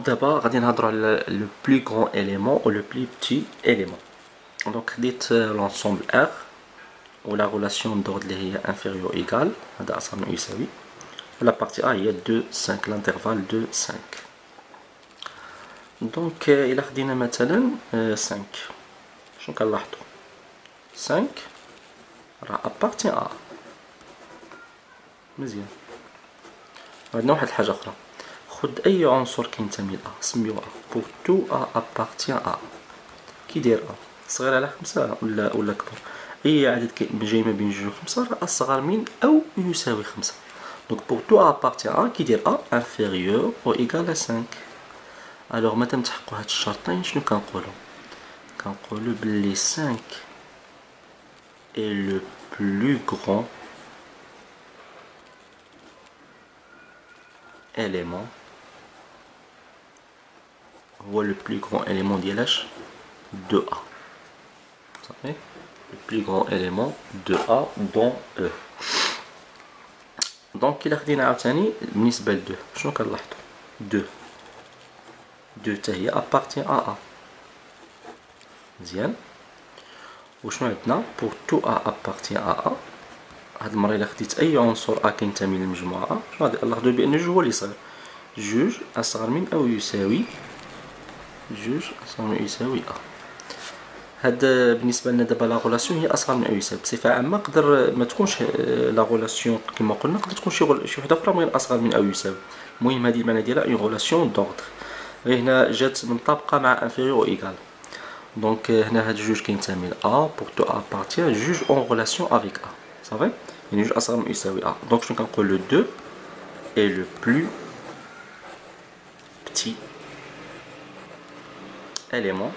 دابا غادي نهضروا على لو بلو غران élément ou le plus petit élément. دونك خديت لونسومبل R ولا غولاسيون دورد اللي هي inférieur ou égal، هذا أصغر من أو يساوي، ولا بارتي A هي 2 5 l'intervalle 2 5. دونك إلا خدينا مثلا 5 شنو كنلاحظوا؟ 5 راه أبارتي A مزيان. عندنا واحد الحاجة أخرى، خد أي عنصر كينتمي لأ سميوه A pour tout A appartient à A. كي داير A صغير على 5 ولا كبر، أي عدد جاي ما بين 2 و 5 راه أصغر من أو يساوي 5. دونك pour tout A appartient à A كي داير A inférieur ou égal à 5. ألوغ مادام تحققوا هاد الشرطين شنو كنقولو؟ كنقولو بلي 5 est le plus grand élément هو le plus grand élément ديالاش de A. صافي le plus grand élément de A dans E. دونك إلا خدينا عاوتاني بالنسبة ل 2 شنو كنلاحظو؟ 2 حتى هي appartient à A مزيان. وشنو عندنا pour tout A appartient à A؟ هاد المرة إلا خديت أي عنصر A كينتمي للمجموعة A شنو غادي نلاحظو؟ بأن جوج هو اللي صغير، جوج أصغر من أو يساوي، جوج أصغر من أو يساوي A. هاد بالنسبة لنا دابا لا غولاسيون هي أصغر من أو يساوي. بصفة عامة تقدر ما تكونش لا غولاسيون كما قلنا، تقدر تكون شي وحدة أخرى من أصغر من أو يساوي. المهم هادي المعنى ديالها اون غولاسيون دوردر، غير هنا جات منطبقة مع انفيريور و إيكال. دونك هنا هاد جوج كينتمي ل A pour tout A appartient جوج اون غولاسيون افيك A. صافي يعني جوج أصغر من أو يساوي A. دونك شنو كنقول لو 2 est le plus petit élément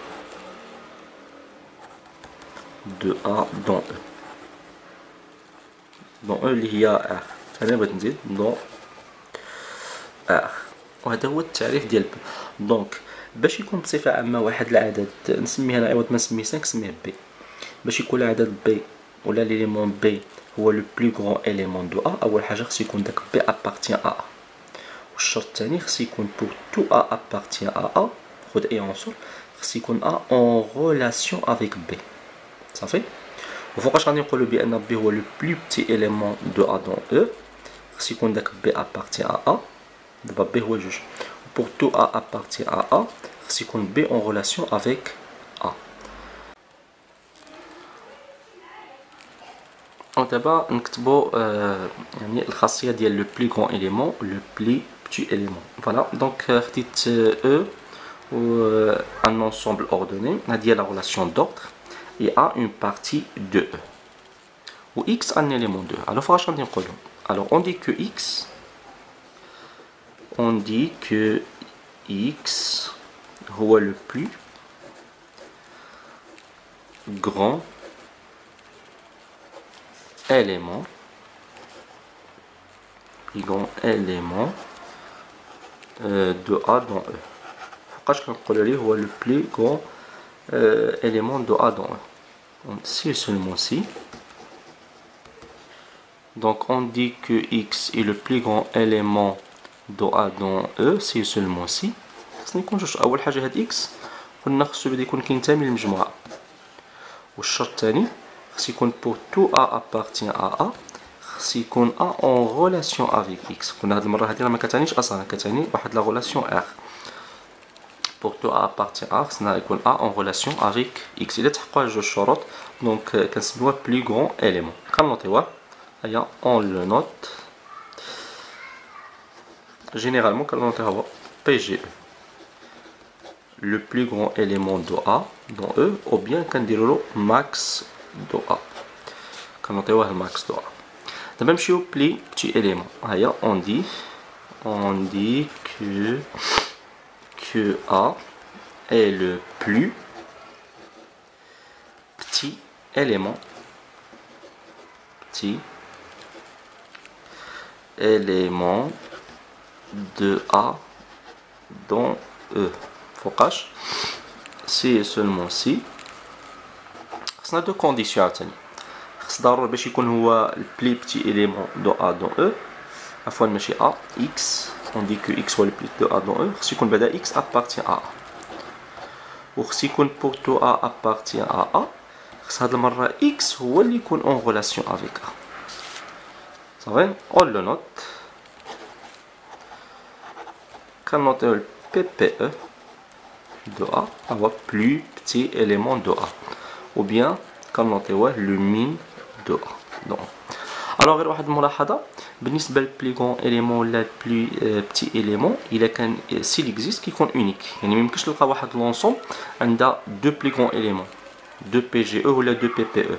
de A dans E. dans E اللي هي R. أنا بغيت نزيد dans R، وهذا هو التعريف ديال ب. دونك باش يكون بصفة عامة واحد العدد نسميه أنا عوض ما نسميه 5 نسميه B. باش يكون العدد B ولا ليليمون B هو لو بلو غران إليمون دو A، أول حاجة خص يكون داك B appartient à A. والشرط الثاني خص يكون pour tout A appartient à A، خد أي عنصر خص يكون A en relation avec B. صافي. وفوقاش غادي نقولو بأن B هو لو بلو بتي إليمون دو A dans E، خص يكون داك B appartient à A. دابا B هو جوج، pour tout A appartient à A خص يكون B en relation avec A. ودابا نكتبو يعني الخاصية ديال لو بلو غران إليمون لو بلو بتي إليمون. فوالا دونك خديت E و un ensemble ordonné، هادي هي la relation d'ordre et A une partie de E. و X un élément de E. alors فاش غادي نقولو؟ alors on dit que X هو le plus grand élément de A dans E. فوقاش كنقولو ليه هو le plus grand élément de A dans E؟ si seulement si. donc on dit que X est le plus grand élément de A dans E si seulement si. خصني يكون جوج. أول حاجة هاد X قلنا خصو يبدا يكون كينتمي للمجموعة، والشرط الثاني خص يكون pour tout A appartient à A خص يكون A en relation avec X. قلنا هاد المرة هادي راه ما كتعنيش أصلا، كتعني واحد لا غولاسيون R. pour tout A appartient à خصنا يكون A en relation avec X. إلا تحققوا هاد جوج شروط دونك كنسميوها plus grand élément. كنوطيوه هيا on le note. généralement كنوطيوه هو PGE le plus grand élément de A dans E، ou bien كنديرو max de A، كنوطيوه max de A. دابا نمشيو بلي petit élément. هيا on dit que A est le plus petit élément de A dans E. فوقاش سي seulement سي. خصنا دو كونديسيون عاوتاني. خص ضروري باش يكون هو البلي بتي إليمون دو A dans E عفوا ماشي A X on dit que X هو le plus de A dans E خص يكون بعدا X appartient à A وخص يكون بورتو A appartient à A خص هاد المرة X هو اللي يكون en relation avec A صافي on le note كنوطيو ال PPE de A هو plus petit élément de A ou bien كنوطيوه le min de A donc alors غير واحد الملاحظة بالنسبة للبليغون إليمون ولا بلو بتي إليمون إلا كان سيل إكزيست كيكون أونيك يعني ميمكنش تلقى واحد لونسومبل عندها دو بليغون إليمون دو بي جي أو ولا دو بي بي أو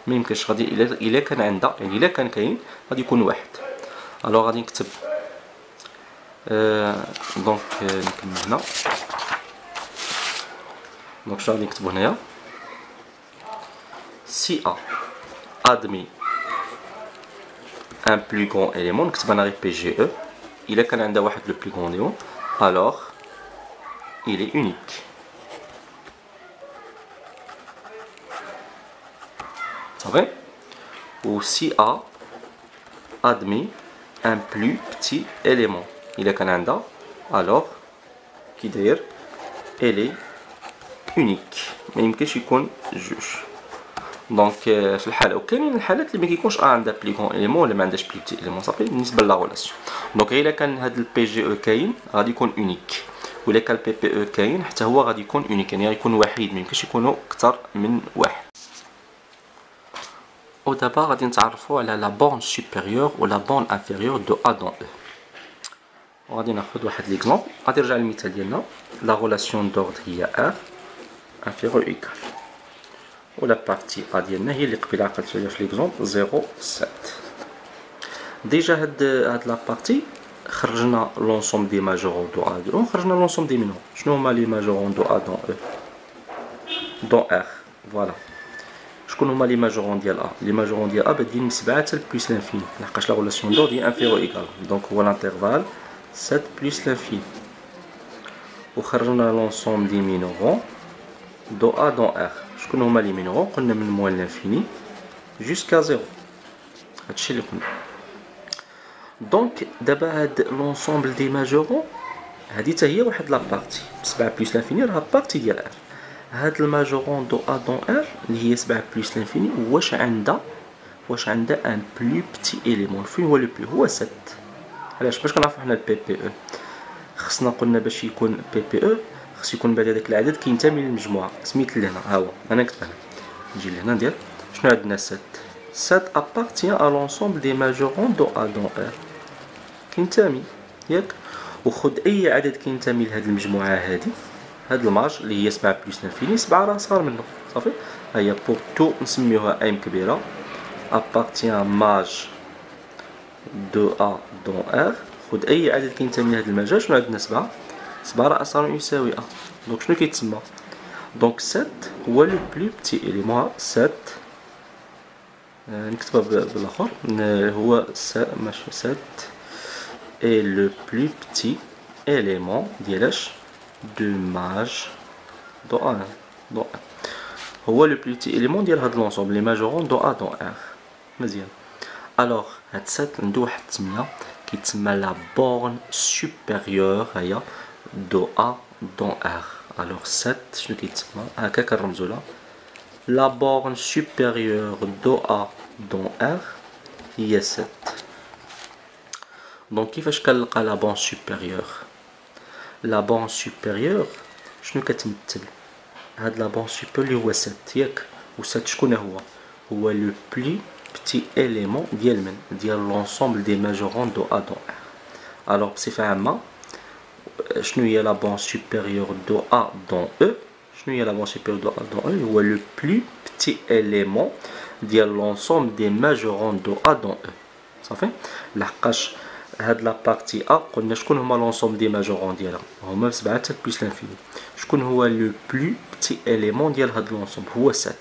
ميمكنش غادي إلا كان عندها يعني إلا كان كاين غادي يكون واحد ألوغ غادي نكتب دونك نكمل هنا دونك شنو غادي نكتبو هنايا سي أ admet un plus grand élément نكتب انا غير PGE الا كان عندها واحد لو plus grand élément alors il est unique صافي و si A admet un plus petit élément الا كان عندها alors كي داير elle est unique ما يمكنش يكون جوج دونك في الحاله وكاينين الحالات اللي ما كيكونش عندها بلي كون اليمون ولا ما عندهاش بلي بتي اليمون صافي بالنسبه لا ريلاسيون دونك الا كان هذا البي جي او كاين غادي يكون اونيك ولا كان البي بي او كاين حتى هو غادي يكون اونيك يعني غيكون وحيد ما يمكنش يكونوا اكثر من واحد ودابا غادي نتعرفوا على لا بورن سوبيريور ولا بورن انفيريور دو ا دون او وغادي ناخذ واحد ليكزومبل غادي نرجع للمثال ديالنا لا ريلاسيون دوردر هي ار انفيريور ايكال ولا بارتي ا ديالنا هي اللي قبيله عقلتو ليا في ليكزومبل 0.7 ديجا هاد لا بارتي خرجنا لونسومبل دي ماجورون دو ا دو خرجنا لونسومبل دي مينور شنو هما لي ماجورون دو ا دون او دون ار فوالا شكون هما لي ماجورون ديال ا لي ماجورون ديال ا بادين من 7 حتى بلس لانفيني لحقاش لا ريلاسيون دور هي انفيريور ايكال دونك هو لانترفال 7 بلس لانفيني وخرجنا لونسومبل دي مينورون دو ا دون ار شكون هما لي مينورون قلنا من موان لانفيني جوسكا زيرو هادشي اللي قلنا دونك دابا هاد لونسومبل دي ماجورون هادي حتى هي واحد لا بارتي 7 بلس لانفيني راها بارتي ديال ار هاد الماجورون دو ا دون ار اللي هي 7 بلس لانفيني واش عندها ان بلو بتي اليمون فين هو لو بلو هو 7 علاش باش كنعرفو حنا البي بي او خصنا قلنا باش يكون بي بي او خص يكون بعد هذاك العدد كينتمي للمجموعه سميت لهنا ها هو انا كتبها نجي لهنا ندير شنو عندنا 7 7 appartient à l'ensemble des majorons دو ا دون ار كينتمي ياك وخد اي عدد كينتمي لهاد المجموعه هادي هاد الماج اللي هي 7 بلس لانفيني 7 راه صغار منه صافي ها هي بور تو نسميوها ام كبيره appartient ماج دو ا دون ار خد اي عدد كينتمي لهاد المجال شنو عندنا 7 7 راه اصلا يساوي ا دونك شنو كيتسمى دونك 7 هو لو بلو بتي اليمون 7 نكتبها بالاخر هو ماشي 7 اي لو بلو بتي اليمون ديالاش دو ماج دو ا دون هو لو بلو بتي اليمون ديال هاد لونسومبل لي ماجورون دو ا دون ار مزيان الوغ هاد 7 عنده واحد التسميه كيتسمى لا بورن سوبيريور هي دو ا دون ار الوغ 7 شنو كيتسمى هكا كنرمزو لها لا بورن سوبيريور دو ا دون ار هي 7 دونك كيفاش كنلقى لا بورن سوبيريور لا بورن سوبيريور شنو كتمثل هاد لا بورن سوبيريور اللي هو 7 ياك و 7 شكون هو لو بلي بتي اليمون ديال من ديال لونسومبل دي ماجورون دو ا دون ار الوغ بصفه عامه شنو هي لا بورن سوبيريور دو ا دون او شنو هي لا بورن سوبيريور دو ا دون او هو لو بلو بتي اليمون ديال لونسومبل دي ماجورون دو ا دون او صافي لحقاش هاد لا بارتي ا قلنا شكون هما لونسومبل دي ماجورون ديالها هما 7 حتى بلس لانفيني شكون هو لو بلو بتي اليمون ديال هاد لونسومبل هو 7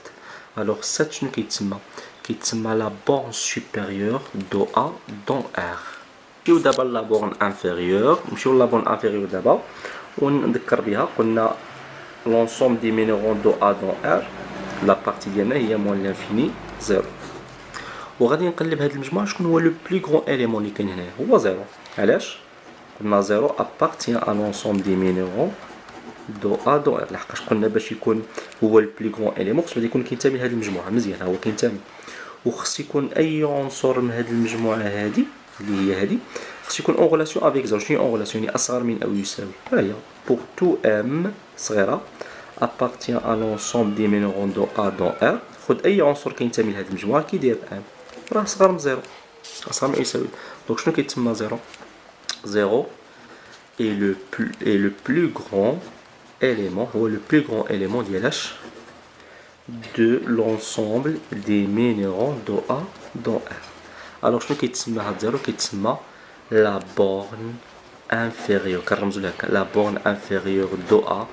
الوغ 7 شنو كيتسمى لا بورن سوبيريور دو ا دون ار نمشيو دابا لا بورن انفيريور نمشيو لا بورن انفيريور دابا ونذكر بها قلنا لونسومبل دي مينورون دو ا دون ار لا بارتي ديالنا هي موان لانفيني 0 وغادي نقلب هاد المجموعة شكون هو لو بلي غرون إليمون اللي كاين هنايا هو زيرو. علاش؟ قلنا زيرو أبارتيان أ لونسومبل دي مينيرون دو أ دو إر، لحقاش قلنا باش يكون هو لو بلي غرون إليمون خصو يكون كينتمي لهاد المجموعة. مزيان، ها هو كينتمي، وخص يكون أي عنصر من هاد المجموعة هادي اللي هي هادي خص يكون اون غولاسيون افيك زيرو. شنو هي اون غولاسيون؟ يعني أصغر من أو يساوي. ها هي بوغ تو إم صغيرة أبارتيان أ لونسومبل دي مينيرون دو أ دو إر، خد أي عنصر كينتمي لهاد المجموعة كيدير إم، راه صغر من زيرو، أصغر من أو يساوي. دونك شنو كيتسمى زيرو؟ زيرو est le plus grand élément, ou le plus grand élément de l'ensemble des minéraux de A dans R. Alors, je vais la borne inférieure, la borne inférieure de A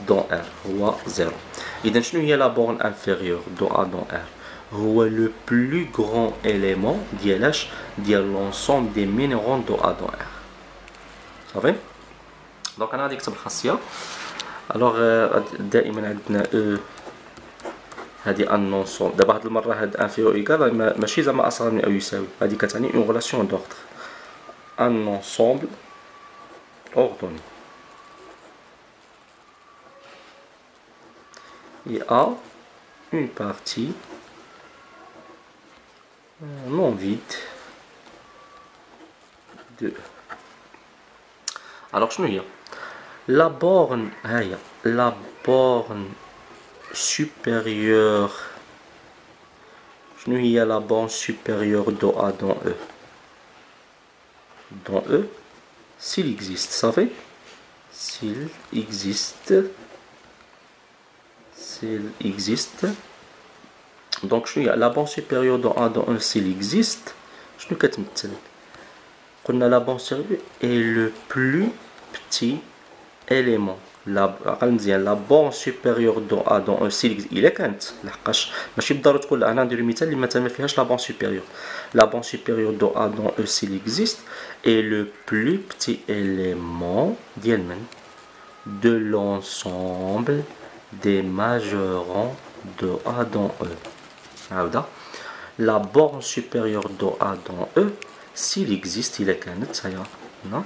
dans R, ou 0. Et donc, je la borne inférieure de A dans R. هو le plus grand élément de l'ensemble des minéraux de A dans R. صافي. دونك انا غادي نكتب الخاصيه. الوغ دائما عندنا او هادي ان نونسومبل. دابا هاد المره هاد انفيريور ايكال ماشي زعما اصغر من او يساوي، هادي كتعني اون غولاسيون دوردر. ان نونسومبل اوردوني il a une partie non vide de. Alors شنو هي؟ la borne هي la borne supérieure. شنو هي la borne supérieure de A dans E? Dans E, s'il existe, صافي. s'il existe. donc شنو هي la borne supérieure de A dans E s'il existe؟ شنو كتمثل؟ قلنا la borne supérieure est le plus petit élément. la borne supérieure de A dans E s'il existe. إلا كانت، لحقاش ماشي بالضرورة تكون. أنا ندير مثال اللي مثلا ما فيهاش la borne supérieure. la borne supérieure de A dans E s'il existe est le plus petit élément ديال من de l'ensemble des majorons de A dans E. عاودة la borne supérieure de A dans E s'il existe. إلا كانت هيا هنا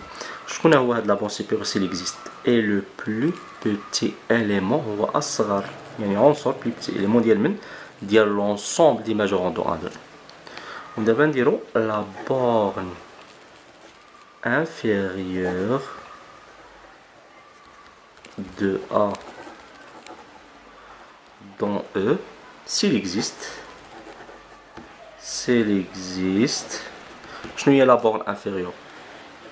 شكون هو هاد la borne supérieure s'il existe est le plus petit élément هو أصغر يعني عنصر plus petit élément ديال من ديال l'ensemble des majorons de A dans E. ودابا نديرو la borne inférieure de A dans E s'il existe. شنو هي la borne inférieure؟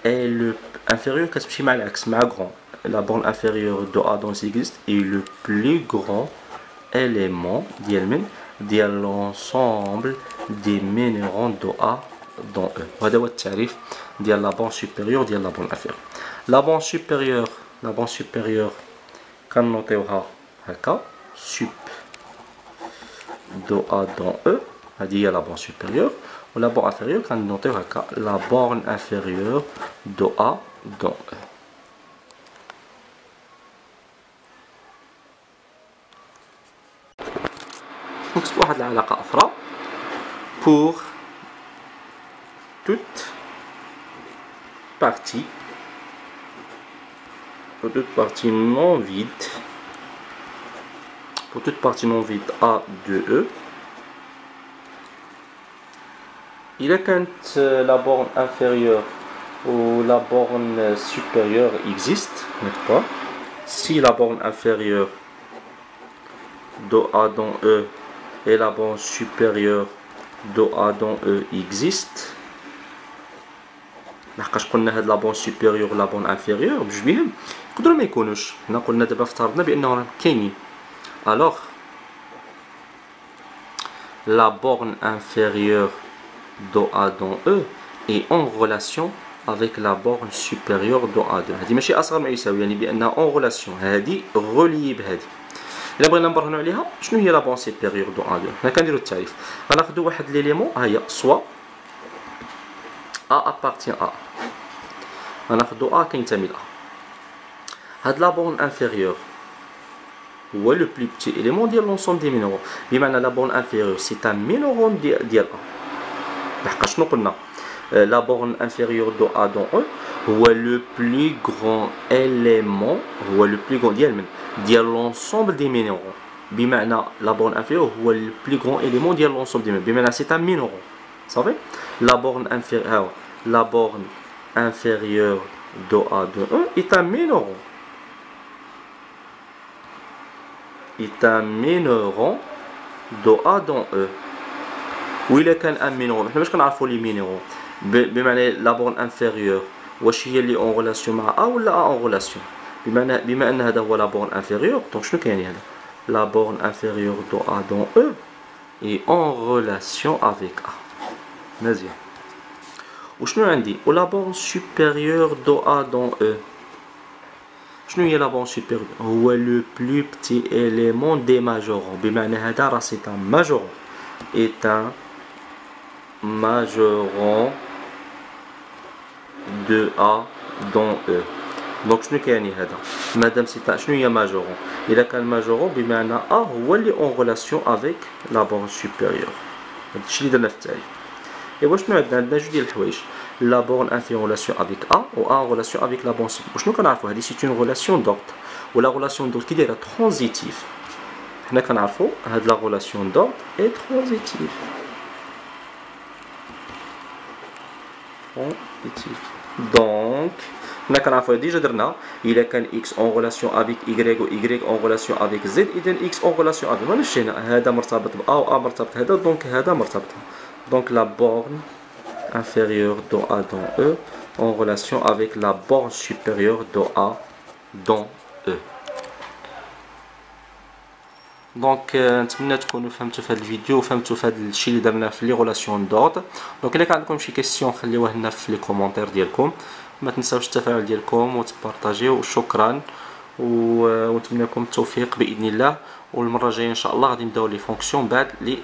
et le inférieur كتمشي مع العكس مع grand. la borne inférieure de A dans s'il existe est le plus grand élément ديال من ديال l'ensemble des minéraux de A dans E. وهذا هو التعريف ديال la borne supérieure ديال la borne inférieure. la borne supérieure كنوطيوها هكا sup de A dans E، هذه هي la borne supérieure. و la borne inférieure كنوطيو هكا la borne inférieure de A dans E. نكتب واحد العلاقة أخرى pour toute partie non vide A de E. إذا كانت la borne inférieure ou la borne supérieure existe, n'est-ce pas? Si la borne inférieure de A dans E et la borne supérieure de A dans E existe. لحقاش قلنا هاد لا بون سوبيريور لا بون انفيريور بجوجهم يقدروا ما يكونوش. حنا قلنا دابا افترضنا بانهم راه كاينين. الوغ la borne inférieure de A dans E est en relation avec la borne supérieure de A2. هذه ماشي اصغر ما يساوي، يعني بانها en relation. هذه غوليي بهذه. الا بغينا نبرهنوا عليها شنو هي لا بون سوبيريور دو A2؟ حنا كنديروا التعريف. غناخذوا واحد ليليمون ها هي سوا A appartient à A. غناخذوا A كينتمي ل A. هاد لا بورن انفيريور هو لو بلو بتي إليمون ديال لونسومبل دي مينورون. بمعنى لا بورن انفيريور سي ان مينورون ديال أ. لحقاش شنو قلنا؟ لا بورن انفيريور دو أ دون أو هو لو بلو غران إليمون، هو لو بلو غران ديال من؟ ديال لونسومبل دي مينورون. بمعنى لا بورن انفيريور هو لو بلو غران إليمون ديال لونسومبل دي مينورون. بمعنى سي ان مينورون. صافي؟ لا بورن انفيريور، la borne inférieure de A de 1 est un minoron. Est un minoron de A dans E. وإلا كان ان مينورون حنا باش كنعرفوا لي مينورون؟ بمعنى لا بورن انفيريور واش هي اللي اون ريلاسيون مع ا ولا ا اون ريلاسيون؟ بما ان هذا هو لا بورن انفيريور، دونك شنو كاين هذا؟ لا بورن انفيريور دو ا دون او اي اون ريلاسيون افيك ا. مزيان. وشنو عندي؟ ولا بورن سوبيريور دو ا دون او. شنو هي لا بورن سوبيريور؟ هو لو بلو بتي إليمون دي ماجورون. بمعنى هذا راه سي ان ماجورون. est un majoron de A dans E. دونك شنو كيعني هذا؟ مادام سي شنو هي ماجورون؟ إذا كان ماجورون بمعنى A هو اللي اون ريلاسيون افيك لا بورن سوبيريور. هادشي اللي درنا في التعريف. ايوا شنو عندنا جوج ديال الحوايج، لا بورن انفيريور ريلاسيون افيك ا و ا ريلاسيون افيك لا بورن سوبيريور. وشنو كنعرفوا؟ هذه سي اون ريلاسيون دورت، ولا ريلاسيون دورت كي دايره ترانزيتيف. حنا كنعرفوا هاد لا ريلاسيون دورت اي ترانزيتيف. دونك حنا كنعرفوا ديجا درنا الا كان اكس اون ريلاسيون افيك y و y اون ريلاسيون افيك z، اذا اكس اون ريلاسيون افيك ماناش هنا هذا مرتبط ب a و a مرتبط هذا، دونك هذا مرتبط. Donc la borne inférieure de A dans E en relation avec la borne supérieure de A dans E. دونك نتمنى تكونوا فهمتوا في هذا الفيديو وفهمتوا في هذا الشيء اللي درنا في لي ريلاسيون دورد. دونك الا كان عندكم شي كيسيون خليوها لنا في لي كومونتير ديالكم، ما تنساوش التفاعل ديالكم وتبارطاجيو. وشكرا ونتمنى لكم التوفيق باذن الله. والمره الجايه ان شاء الله غادي نبداو لي فونكسيون بعد لي